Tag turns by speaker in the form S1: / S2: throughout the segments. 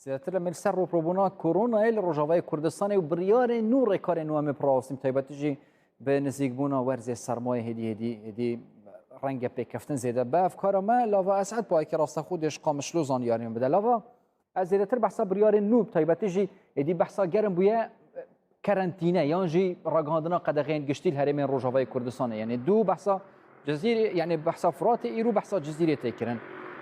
S1: زیاتر مل سر رو پروبونا کرونا ال روجاوای کردستان و بریار نور کار نوام پراوستیم تایبەتیجی به نزیکبوونا وەرزێ سەرمایە هدی ڕەنگە پێکەفتن زێدە بە ئەفکارەمە لاوا ئەسعەد باوەکی ڕاستەخودێش قامشلو زانیاریان بدە لاوا ئە زێدەتر بەحسا بریار نوب تایبەتیجی هدی بەحسا گەرم بووە کەرەنتینە یانجی ڕاگەاندنا قەدەغێن گشتیل هەرێمێن ڕۆژاوای کوردستانە یعنی دوو بەحسا جزیره یعنی بەحسا فراتێ ئیر و بەحسا جزیرێ تێکردن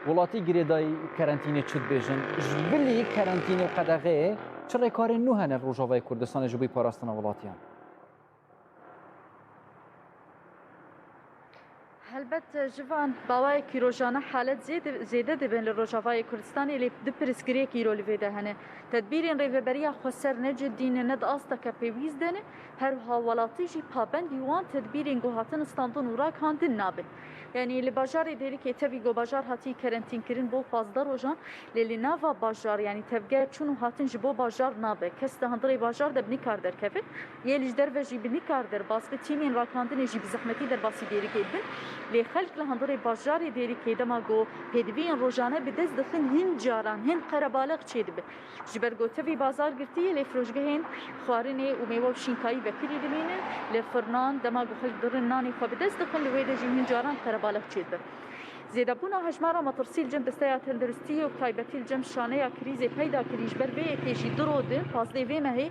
S1: وڵاتی گرێدای کەرەنتینە چت بێژن ژبلی کەرەنتینە و قەدەغەیە چ ڕێکارێن نو هەنە ڕۆژاوای کوردستانە ji بۆی پاراستنە وڵاتیان
S2: هەلبەت جوان باوایەکی ڕۆژانە حالەت زێدە دەبێن لە ڕۆژاوای کوردستانی لێ دو پرسگرێکی ئیرۆ لێدە هەنێ تدبیرên rêveberiya xweser necidîne ne di asteke pêwîst dene herha welatî jî pabendî wan tedbîrên guhatin standin û rakhandin nabe. Yani li bajarê derîkê tevî got bajar hatî kerentînkirin bo 15 rojan lê li nava bajar yani tevger çûn û hatin ji bo bajar nabe. Kes di hundirê bajar de bi nîkar derkeve yê li ji derve jî bi nîkar derbas bi tîmên rakhandinê jî bi zehmetî derbasî derîkê bin lê xelk li hundirê bajarê derîkê dema got pêdiviyên rojane bi dest dixin hin caran hin qerebaliq çê dibe. Ji ber got tevî bazar girtiye lê firojgehên xwarinê û mêwe şînkayî vekirî dimînin lê firnan dema got xelk dirin nanê xwe bi dest dixin li wê de jî hin caran qerebaliq çê dibe. Zêdebûna hejmara metirsî li cem desteya tenduristiyê û taybetî li cem şaneya krîzê peyda kirî ji ber vê yekê jî dirodin pazlê vê mehê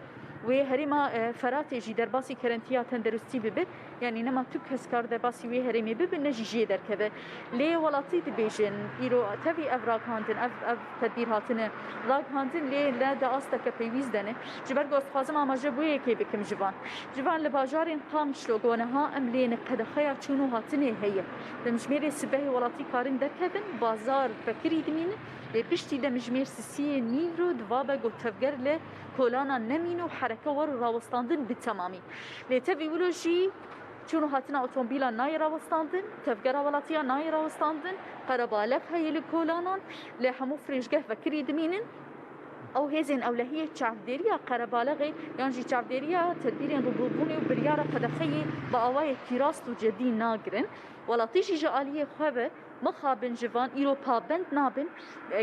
S2: wê herêma feratê jî derbasî kerentiya tenduristî bibe yani nema tu kes kar derbasî wê herêmê bibe ne jî jê derkeve lê welatî dibêjin îro tevî ev rakhandin ev tedbîr hatine rakhandin lê le de asteke pêwîst dene ji ber got dixwazim amaje bû yekê bikim civan li bajarên Qamişlo goneha em lê qedexeya çûn û hatinê heye demjmêrê sibehê welatî karin derkevin bazar fekirî dimînin lê piştî de mijmêr sisiyê nîvro divabe got tevger lê kolana nemîn û hereke war û rawestandin bi temamî lê tevî wilo jî çûn û hatina otomobîlan nayê rawestandin tevgera welatiya nayê rawestandin qerebalev heye li kolanan lê hemû firêjgeh vekirî dimînin ew hêzên ewlehiyê çavdêriya qerebaleğê yan jî çavdêriya tedbîrên rûbûbûnê û biryara qedexeyê bi awayekî rast û cedî nagirin welatî jî ji aliyê xwe ve mixabin jivan îro pabend nabin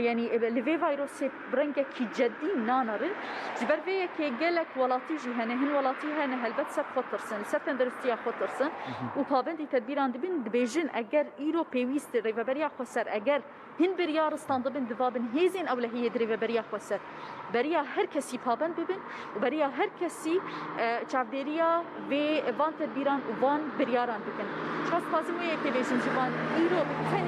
S2: yani li vê vayrosê rengekî cedî nanarin ji ber vê yekê gelek welatî jî hene hin welatî hene helbet ser xwe tirsin ser tenduristiya xwe tirsin û pabendî tedbîran dibin dibêjin eger îro pêwîst rêveberiya xwe ser eger hin biryaristan dibin divabin hêzên ewlehiyê di rêveberiya xwe ser beriya her kesî pabend bibin û beriya her kesî çavdêriya vê van tedbîran û van biryaran bikin xas xwazim wê yekê bêjin jivan îro tenî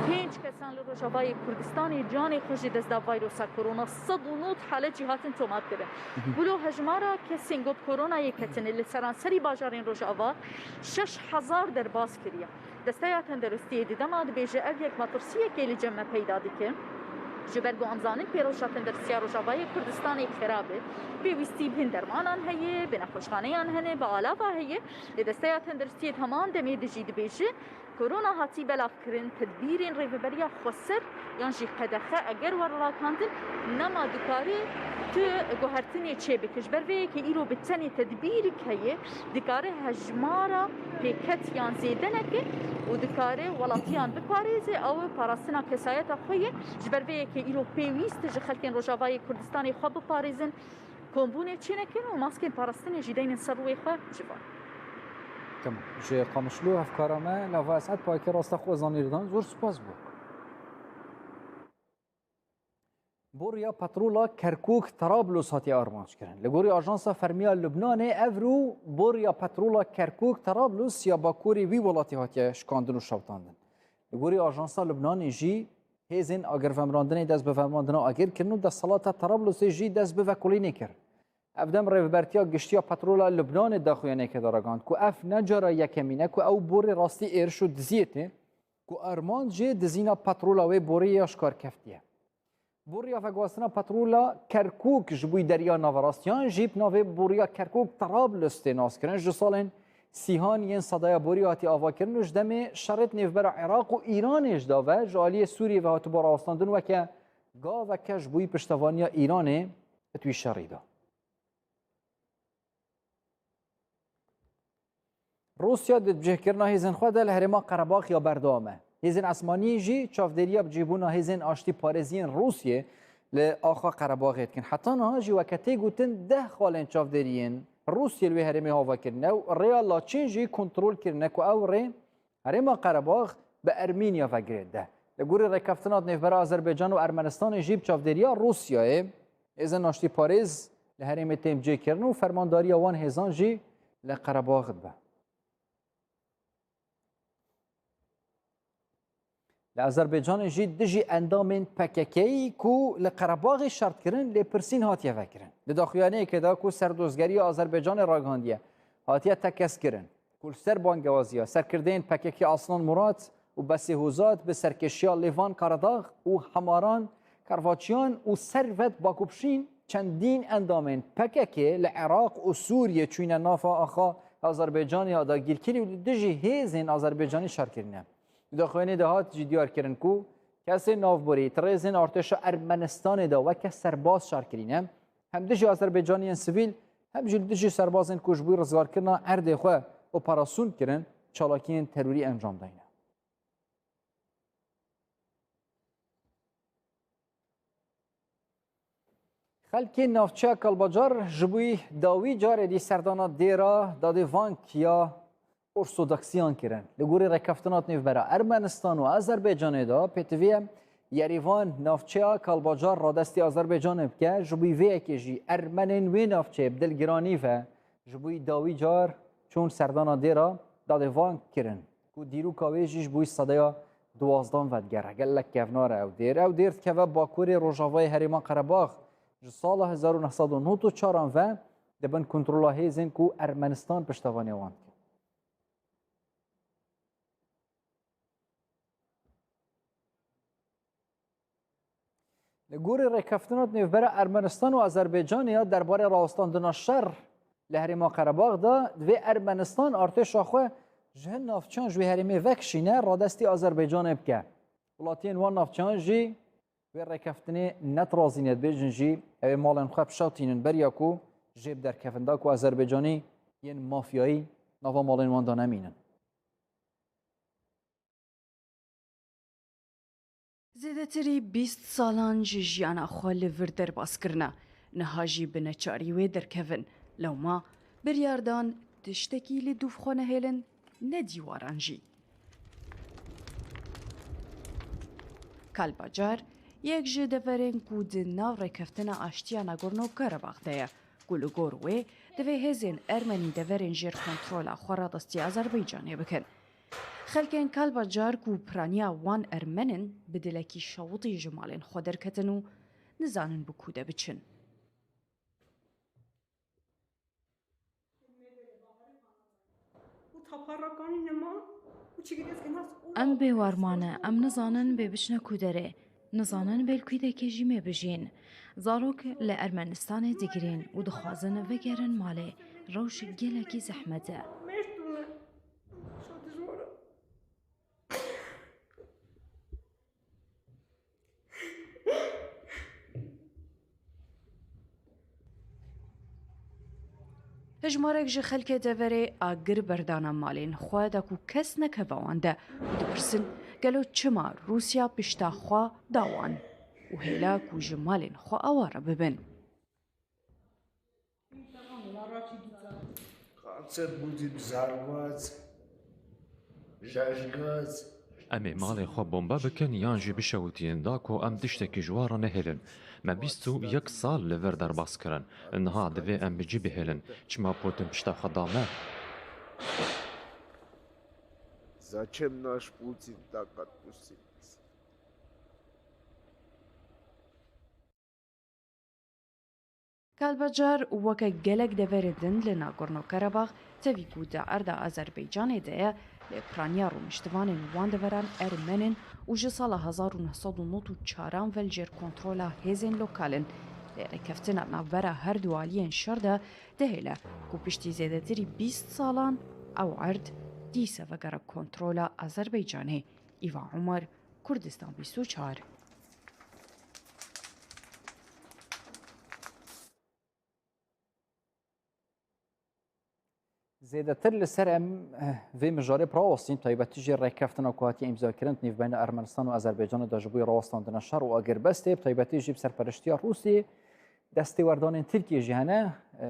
S2: پنج کسان li Rojavayê Kurdistanê canê xwe ji dest da vayrosa korona 109 halet jî hatin tomat kirin. Bilo hejmara kesên got koronayê ketine li seranserî bajarên Rojava 6000 derbas kiriye. Desteya tenduristiyê di dema dibêje ev yek metirsiyekê li cem me peyda dikin. Ji ber got em zanin pêroşa tenduristiya Rojavayê Kurdistanê xerab e. Pêwîstî bi hin dermanan heye, bi nexweşxaneyan hene, bi alava heye. Lê desteya tenduristiyê heman demê de jî dibêje korona hatî belavkirin tedbîrên rêveberiya xweser yan jî qedexe eger war rakandin nema dikarî tu guhertinê çê bike ji ber vê yekê îro bi tenê tedbîrik heye dikare hejmara pêket yan zêde neke û dikare welatiyan biparêze ew parastina kesayeta xwe ye ji ber vê yekê îro pêwîst ji xelkên Rojavayê Kurdistanê xwe biparêzin kombûnê çê nekin û maskên parastinê jî deynin ser wê xwe civan
S1: تمام جي قامشلو افكارما لا واسعد باكر استخو زانيردان زور سپاس بو بوريا باترولا كركوك طرابلس هاتي ارمانش كرن لغوري اجانسا فرميا لبنان افرو بوريا باترولا كركوك طرابلس يا باكوري وي ولاتي هاتي شكاندن و شوتاندن لغوري اجانسا لبنان جي هيزن اگر فمراندن دز بفرماندن اگر كرنو د صلاه طرابلس جي دز بفكوليني كر افدم ریوبرتیا گشتیا پترولا لبنان داخویانه که دارگاند کو اف نجارا یکمینه کو او بوری راستی ارشو دزیته کو ارمان جه دزینا پترولا و بوری یاشکار کفتیه بوریا فگواستنا پترولا کرکوک جبوی دریا ناوراستیان جیب ناوی بوریا کرکوک طرابلس تناس کرن جو سالن سیهان ین صدای بوریاتی آوا کرنش دم شرط نفبر عراق و ایرانش داوه جالی سوریه و هاتو باراستاندن و که گاو که جبوی پشتوانیا ایرانه توی شریده روسیا دبجهکرنا هیزن خود دل هرما قرباخ یا بردامه هیزن اسمانی جی چافدریا بجیبونا هیزن آشتی پارزین روسیه لآخا قرباغ کن حتی نه جی وقتی گوتن 10 خالن چافدرین روسیه لوی هرمی هوا کرنه و ریا لاچین جی کنترل کرنه که او ری هرما قرباغ به ارمینیا وگرده لگوری رکفتنات نفبر آذربایجان و ارمنستان جیب چافدریا روسیه از ناشتی پاریز لهرم تیم جی کرن و فرمانداری وان هزان جی لقرباغ به لآذربایجان جی دجی اندامین پککی کو لقرباغ شرط کرن لپرسین هاتیه وکرن لداخویانه که دا کو سردوزگری آذربایجان راگاندیه هاتیه تکس کرن کل سر بانگوازیه سرکردین پککی اصلان مراد و بسیهوزات به سرکشیا لیوان کارداغ و حماران کرواچیان و سروت باکوبشین چندین اندامین پککی لعراق و سوریه چوین نافا آخا آذربایجانی ها دا گیرکلی و دجی هیزین آذربایجانی شرط کرنه داخوانی دهات جی دیار کرن کو کسی نافبری ترزین ارتش ارمنستان دا و که سرباز شارکرینه هم دجی آذربایجانیان سویل هم جل دجی سربازین کوشبوی رزگار کرنا ارده خواه اپراسون کرن چالاکین تروری انجام داینه خلکی نافچه کلباجار جبوی داوی جاره دی سردانا دیرا داده وانک یا ارثودکسیان کرن لگوری رکفتنات نیو برا ارمنستان و آذربایجان دا پتوی یریوان نافچه کلباجار را دستی آذربایجان بکه جبوی وی اکیجی ارمنین وی نافچه بدلگرانی و جبوی داوی جار چون سردانا دیرا داده وانک کرن کو دیرو کاویجیش بوی صدایا 12 ودگره گلک کفنار او دیرت که و باکوری روژاوای هریمان قرباغ سال 1994 و دبن کنترل هیزن کو ارمنستان پشتوانی واند لگوری رکفتنات نیوبر ارمنستان و آذربایجان یا درباره راستاندن شر لهریما قرباغ دا دوی ارمنستان ارتش آخوه جهن نافچان جوی هریمه وکشینه را دستی آذربایجان بکه ولاتین وان نافچان جی و رکفتنی نترازینت بیجن جی اوی مالن خواه بشاتینن بریا کو جیب در کفنده کو آذربایجانی ین مافیایی نوا مالن وان دا نمینن
S3: زیدتری 20 سالان جیانا خوا لور در باس کرنا نهاجی بنچاری وی در کفن لو ما بریاردان تشتکی لی دوف خونه هیلن ندیواران جی کالباجار یک جه دورین کو دناو رکفتنا آشتیا نگرنو کرباغ دیا گلوگور وی دوی هزین ارمنی دورین جیر کنترولا خورا دستی آذربایجانی بکن خلکن کالباجار کو پرانیا وان ارمنن بدلکی شوطی جمالن خودر کتنو نزانن بکوده بچن
S4: ام بێوارمانە ئەم نزانن بێ بچنە کودەرێ نزانن بێلکویدێکی ژیمێ بژین زارۆک لە ئەرمەنستانê دیگرین و دixwazin vegerin malê rewş gelekî zehmet e
S3: هجمارek ji xelkê deverê agir berdana malên xwe da ku kes nekeve wan de û dipirsin gelo çima Rûsya pişta xwe da wan û hêla ku ji malên xwe aware bibin.
S5: Em ê malê xwe bomba bikin yan jî bişewitînin da ku em tiştekî ji wan re nehêlin. Me 21 sal li vir derbas kirin. Niha divê em bi cî bihêlin. Çima potin pişta xwe da me?
S6: Зачем наш Путин так отпустился?
S3: Kalbajar weke gelek deverê din li Nagorno-Karabağ tevî ku di erda Azerbaycanê de ye lê piraniya rûniştivanên wan deveran Ermenin û ji sala 1994 vel jêr kontrola hêzên lokalin lê rekeftina navbera her du aliyên şer de dihêle ku piştî zêdetirî 20 salan ew erd dîse vegere kontrola Azerbaycanê. Îva Umar, Kurdistan 24.
S1: زیاتر لسر ام و مجاری پراوستین تایبەتی جی ڕێککەفتنە کواتی ئیمزاکردن نێوبین ئەرمەنستان و ئەزەربایجان داژبووی ڕاوەستاندنە شەڕ و ئەگەربەستێ تایبەتی جی سەرپەرشتیە رووسی دەستێوەردانên Tirkiyê hene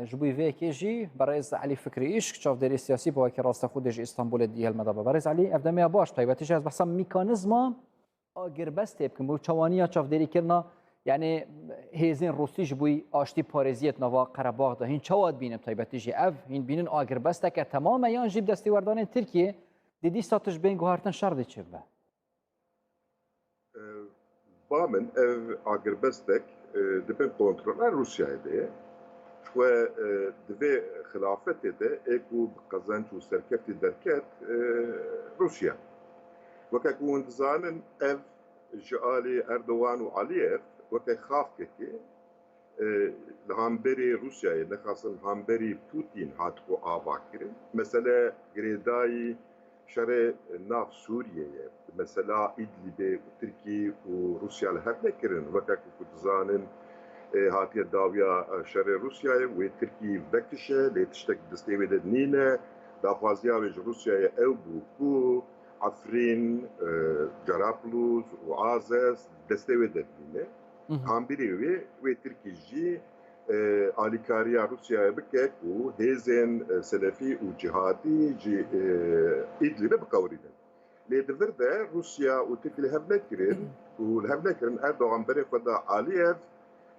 S1: ji bo vêyekê jî berêz Elî Fikrî îşk çavderê siyasî bawekî rastexûdê ji İstanbulê dî helmeda be berêz Elî ev demeya baş taybetî ji ez behsa mîkanîzma agirbeστê bikim û çawaniya çavderîkirina yani hêzên Rûsî ji bo aştî parêziyet nava Qerebaxda hîn çawa dibînin taybetî jî ev hîn bînin agirbesteke temamen yan jî bi destêwerdanên Tirkiyê di dîsta tij bên guhartin şer dê çêbe.
S7: Ba min ev agirbestek dibin kontrola Rusyayê de ve divê xilafetê de êk û bi qezenç û serkeftî derket Rusya. Weke ku hûn dizanin ev ji alî Erdogan û Aliyev weke xafkekê li hemberî Rusyayê nexwasin hemberî Putin hatibû avakirin. Mesele girêdayî şerê nav Sûriyeyê mesela İdlibê û Tirkî û Rusya li hev nekirin weke ku dizanin hatiye dawiya şerê Rusyayê wê Tirkî vekişe lê tiştek destê wê de nîne daxwaziya wê ji Rusyayê ew bû ku Afrin, Carablus û Azez destê wê de nîne hembirî wê Tirkî jî alîkariya Rusyayê bike ku hêzên selefî û cihadî ji İdlibê biqewirînin. Lê di vir de Rusya û Tirkî li hev nekirin Erdogan berê xwe da Aliyev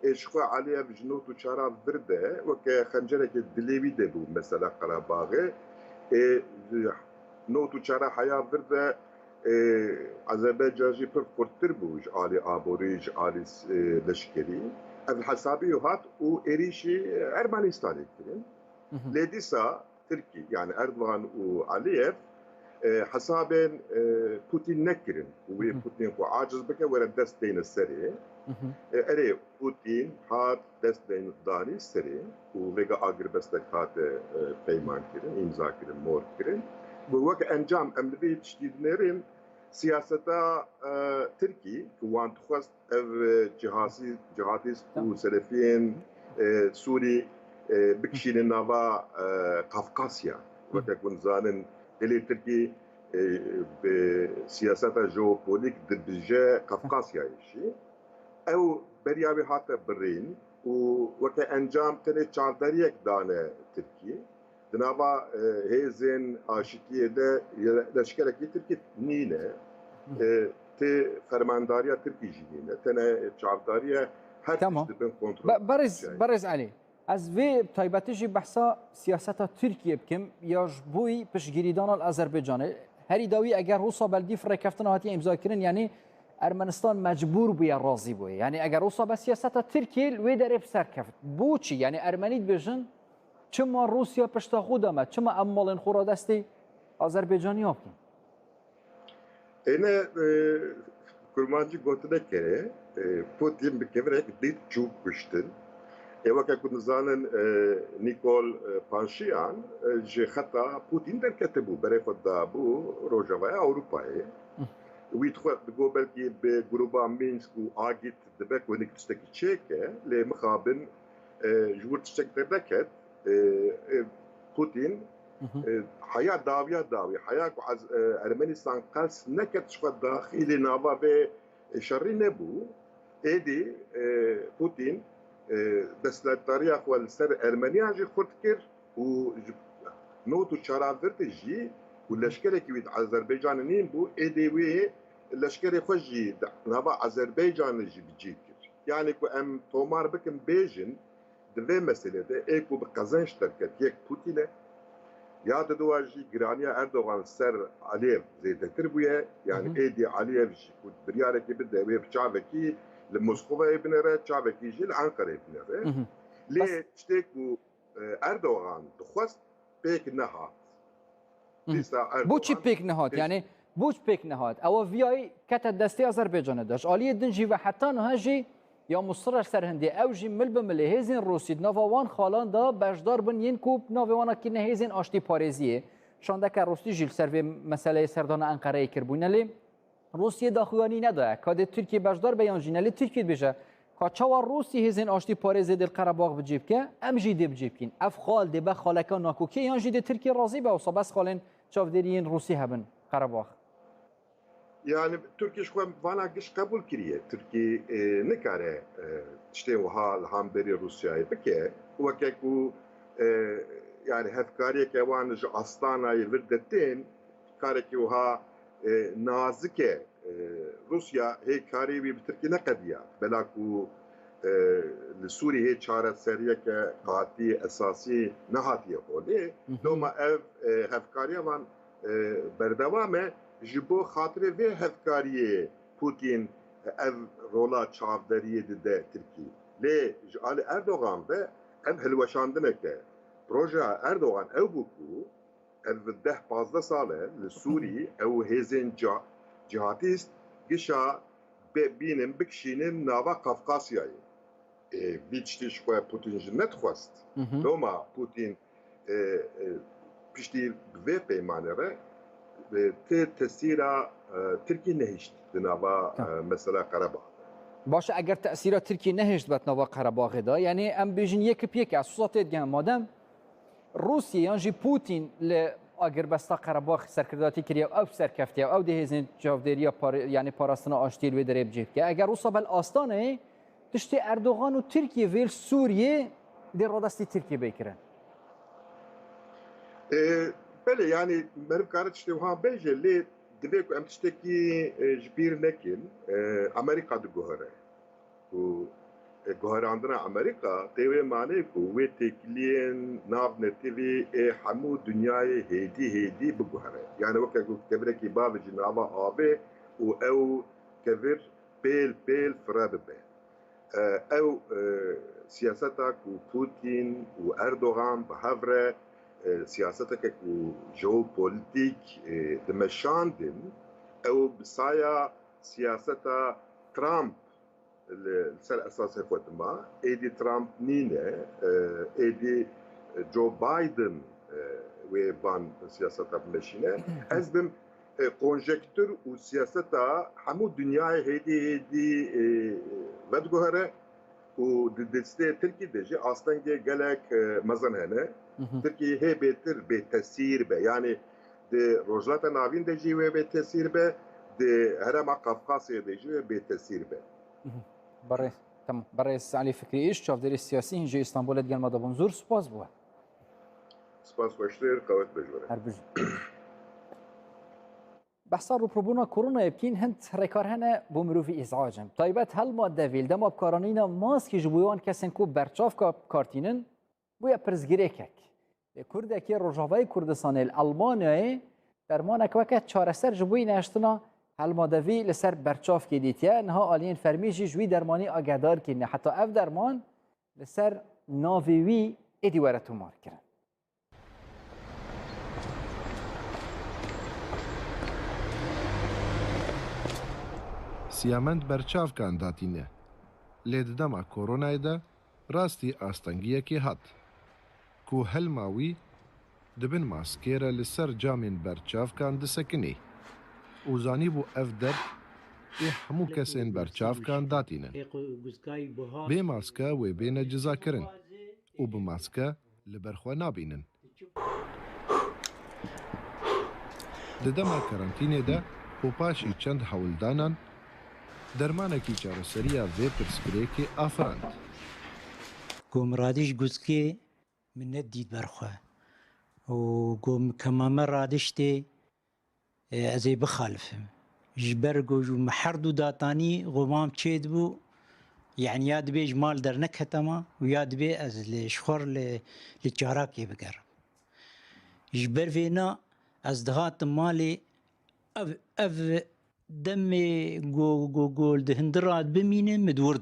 S7: ji xwe Aliyev ji not û çara vir de weke xencerekê dilê wî de bû mesela Qerebaxê not û çara heya vir de Azerbaycan jî pir xurttir bû ji alî aborî ji alî leşkerî ev hesabî hat û êrişî Ermenistanê kirin. Lê dîsa Tirkî yani Erdogan û Aliyev hesabên Putin nekirin û wê Putin xwe aciz bike were dest deyne serê. Erê Putin hat dest danî serê û vêga agirbestek hate peyman kirin, îmza kirin, mor kirin. Bu weke encam em li vê tiştî dinêrin siyaseta Tirkî ku wan dixwest ev cihadîst û selefiyên Sûrî bikişînin nava Kafkasya. Weke ku nizanin dilê Tirkî bi siyaseta jeopolitik dibije Kafkasyayê jî. Ew beriya wê hate birîn û weke encam tenê çavderiyek dane Tirkî. Di nava hêzên aşîtiyê de leşkerekî Tirkî nîne tê fermandariya Tirkî jî nîne tene çavdariya her tişt dibin kontrol.
S1: Berêz Elî ez vê taybetî jî behsa siyaseta Tirkiye bikim ya ji bo piştgirîdana Azerbaycanê herî dawî eger Rûsa beldî firêkeftina hatiye îmzakirin yanî Ermenistan mecbûr bûye razî bûye. Yani eger Rûsa be siyaseta Tirkiye wê derê bi serkeft. Boçî yani Ermenî dibêjin çima Rusya pişta xwe deme çima em malên xwe ra destê Azerbaycanî bikin.
S7: Êne kurmancî gotine kere Putin bi kevirek dît çûk kuştin. Weke ku nizanin Nikol Paşinyan ji xeta Putin derketibû berê xwe dabû Rojavaya Ewropayê. Wî dixwe digot belkî bi gruba Minsk û Agit dibe ku hinek tiştekî çêke lê mixabin ji wir tiştek derdeket Putin heya dawiya dawî heya ku Ermenistan qels neket ji xwe daxîlê nava vê şerrî nebû êdî Putin destlektariya xwe li ser Ermeniyan jî xurt kir û not û çara vir de jî û leşkerekî wî di Azerbaycanê nîn bû êdî wê leşkerê xwe jî nava Azerbaycanê jî bicî kir. Yani ku em tomar bikin bêjin di vê meselê de ê ku bi qezenç derket yek Putinê ya didowa jî giraniya Erdogan ser Aliyev zêdetir bûye yani êdî Aliyev jî ku biryarekî bide wê bi çavekî li Moskovayê binêre çavekî jî li Enqereyê binêre. Lê tiştê ku Erdogan dixwest pêk nehat.
S1: Boçî pêk nehat yani boç pêk nehat ew viyayî kete destê Azerbaycanê de ji aliyê din jî ve heta niha jî ya Mustira serhindê ew jî mil bi milê hêzên Rûsî di nava wan xalan da bejdar bin yên ku navê wan kirine hêzên aştî parêziyê şandeka Rûsî jî li ser vê meseleyê serdana Enqereyê kirbûne lê Rûsyê daxuyanî nedaye kadê Tirkiye bejdar be yan jî nelê Tirkiye dibêje چاوا روسی هزین آشتی پارێزê دل قەرەباغ bicê bike em jî dê bicê bikîn ev xal dê be xaleka nakokê yan jî dê Tirkiye razî be wisa bes xalên çavderiyên Rûsî hebin Qerebax.
S7: Yani Türkiye şu an vana giş kabul kiriye. Türkiye ne kare işte o hal hamberi Rusya'yı bike. O ki ku yani hevkariye ki van ju Astana'yı verdettin kare ki o ha nazike Rusya hey kare bir Türkiye ne kadiya. Bela ku Suriye çare seriye ki qati esası ne hatiye oldu. Doma ev hevkariye van berdevame ji bo xatirê vê hevkariyê Putin ev rola çavderiyê dide Tirkiye. Lê ji alî Erdogan ve ev hilweşandineke projeya Erdogan ew bû ku ev 10-15 sal e li Sûrî ew hêzên cihatîst gişa bînin bikişînin nava Kafkasyayê. Vî tiştî ji xwe Putin ji nedixwest. Doma Putin piştî vê peymanê re tesîra Tirkiye nehîşt di nava mesela Qerebağ.
S1: Baş eger tesîra Tirkiye nehîşt bet nava Qerebaxê da yani em bêjin yekî pêk esûsa tê diyan madem Rûsya yan jî Putin li agirbesta Qerebax serkirdati kiriye ew serkeftiye ew dê hêzên çavdêriya yani parastina aştiyê wê derê bicê bike. Eger Rûsa bel Astanayê tiştê Erdogan û Tirkiye vêl Sûriyê dê radestî Tirkiye bêkirin.
S7: Bele yani benim karı işte ha beje le divê ku em tiştekî ji bîr nekin Amerika diguhere. Ku guherandina Amerika têvê manê ku wê têkiliyên nav netîvê hemû dünyayê hêdî biguhere. Yani weke ku kevirekî bavê jî nava avê û ew kevir pêl fire bibe. Ew siyaseta ku Putin û Erdogan bi hev re siyaseteke ku jeopolitik dimeşandin ew bi saya siyaseta Trump li ser esasê xwe dima êdî Trump nîne êdî Joe Biden wê van siyaseta bimeşîne ez bim konjektür û siyaseta hemû dünyayê hêdî vediguhere û di destê Tirkiye de jî astengê gelek mezin hene. Tirkiye hê bêtir bêtesîr be yani di rojhilata navîn de jî wê bêtesîr be di herêma Qafqasyê de jî wê bêtesîr be.
S1: Barê tamam Barê Alî Fikrî îş çavderê siyasî ji İstanbulê gelma da zûr spas bûye.
S7: Spas xweştir qewet bejwere.
S1: Her bijî. Behsa rûpirabûna koronayê bikîn hind rekar hene bû mirovî îzacin. Taybet helma devîl dema bikaranîna maskê ji bo wan kesên ku berçav kartînin bûye pirzgirêkek. Lê Kurdekî Rojavayê Kurdistanê li Almanyayê dermanek weke çareser ji bo neştina helmadevî li ser berçavkê dîtiye niha aliyên fermî jî ji wî dermanî agehdar kirine. Heta ev derman li ser navê wî êdî were tomar kirin.
S8: Siyamend berçavkan datîne. Lê di dema koronayê de rastî astengiyekê hat. Ku helma wî dibin maskê re li ser camên berçavkan disekinê. û zanîbû ev der ê hemû kesên berçavkan datîne. Bê maske wê bêne cizakirin û bi maske li ber xwe nabînin. Di dema karantînê de û paşî çend hewildanan dermanekî çareseriya vê pirsgirêkê afirand.
S9: Gomradî ji guzkê min nedît berxwe û gom kemame radiştê ez ê bixalifim. Ji ber ku me her du datanî xwe çê dibû yani ya dibê ji mal derneketema û ya dibê ez li xwar li çarakê bigerim. Ji ber vê na ez dihatim malê ev demê gol di hindira bimînim mi dûr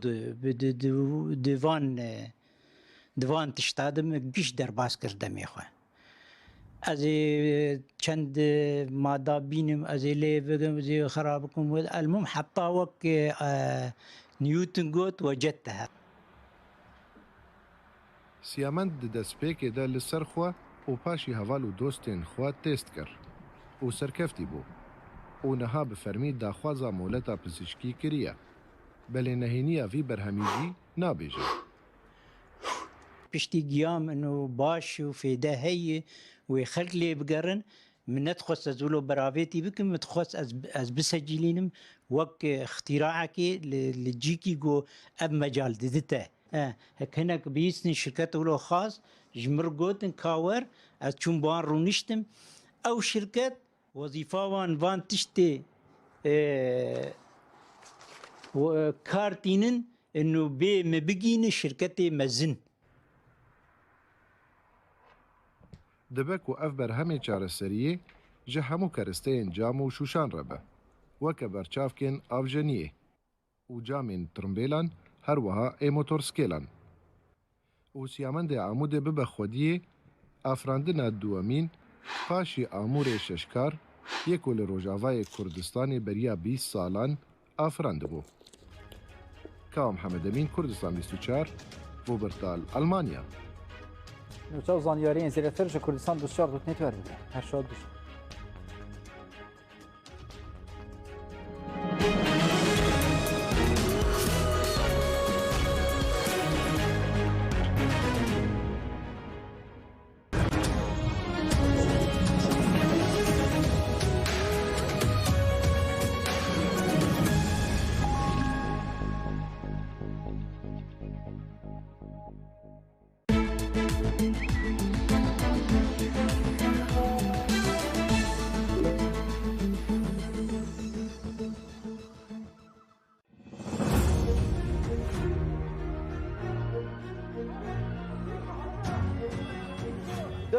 S9: divan tişta de giş derbas kir demê xwe. Ez ê çend mada bînim ez ê lê bigim ez ê xerab bikim elmum heta wek Newton got wecet te her.
S8: Siyamend di destpêkê de li ser xwe û paşî heval û dostên xwe têst kir û serkeftî bû û niha bi fermî daxwaza moleta pizîşkî kiriye. بەلێ نەهێنیە ڤی بەرهەمیژی نابێژە.
S9: پشتی گیام و باش و فێدە هەیە وێ خەلک لێ بگەڕن من نەتخواست زولۆ بەراوێتی بکەم متخواست ئەس بسەجیلینم وەک اختیراعەکێ لە جیکی گۆ ئەب مەجال ددتە هەنێک بیستن شرکەت وڵۆ خاص ژمر گوتن کاوەر ئەس چوون بوان ڕوونیشتم ئەو شرکەت وەزیفاوان وان تشتێ کارتینن ئەنو بێ مە بگینە شرکەتێ مەزن
S8: دەبێت و ئەف بەرهەمێ چارەسەریە ji hemû keristeyên cam û şûşan re be weke berçavkên avjeniyê û camên trimbêlan her wiha ê motorsکêlan û siyamendê Amûdê bibe xwediyê afirandina duwemîn paşî amûrê şeşkar yek û li Rojavayê Kurdistanê beriya 20 salan afirandibû. Ka Mihemed Emîn Kurdistan 24 Wuppertal Almanya.
S1: نوچاو زانیاریên zêdetir ji Kurdistan 24 net werbide. Her şad bişin.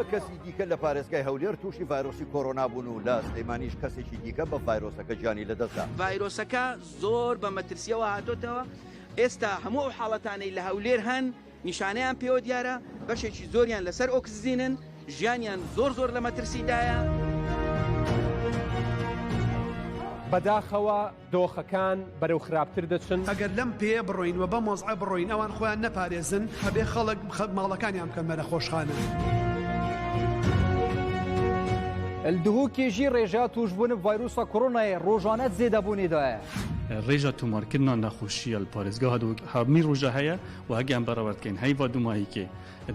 S10: دە کەسی دیکە لە پارێزگای هەولێر تووشی ڤایرۆسی کۆڕۆنا بوون و لە سلەیمانیش کەسێکی دیکە بە ڤایرۆسەکە گیانی لەدەستدا.
S11: ڤایرۆسەکە زۆر بە مەترسیەوە هاتۆتەوە ئێستا هەموو ئەو حاڵەتانەی لە هەولێر هەن نیشانەیان پێوە دیارە بەشێکی زۆریان لەسەر ئۆکسزینن ژیانیان زۆر لە مەترسیدایە.
S12: بەداخەوە دۆخەکان بەرەو خراپتر دەچن
S13: ئەگەر لەم پێ بڕۆین و بە مۆزعە بڕۆین ئەوان خۆیان نەپارێزن هەبێ خەڵک ماڵەکانیان بکەن بەرە خۆشخانە.
S1: الدهوکی جی ڕێژا توشبوون ڤایرۆسا کۆڕۆنایە ڕۆژانە زێدەبوونیدایە.
S14: ڕێژە تومارکردنا نەخۆشیە لە پارێزگا هەمی ڕۆژە هەیە و هەگیان بەڕەوەردکەین هەیڤ دوماهیکێ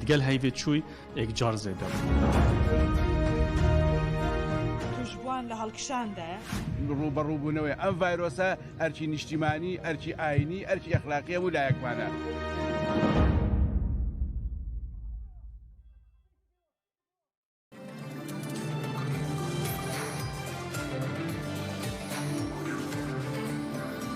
S14: دگەل هەیڤێ چووی یەکجار زێدە.
S15: توشبوان لە هەڵکشاندایە
S16: ڕوبەڕووبوونەوەی ئەم ڤایرۆسە ئەرکی نیشتیمانی ئەرکی ئاینی ئەرکی ئەخلاقیە و لایەکمانە.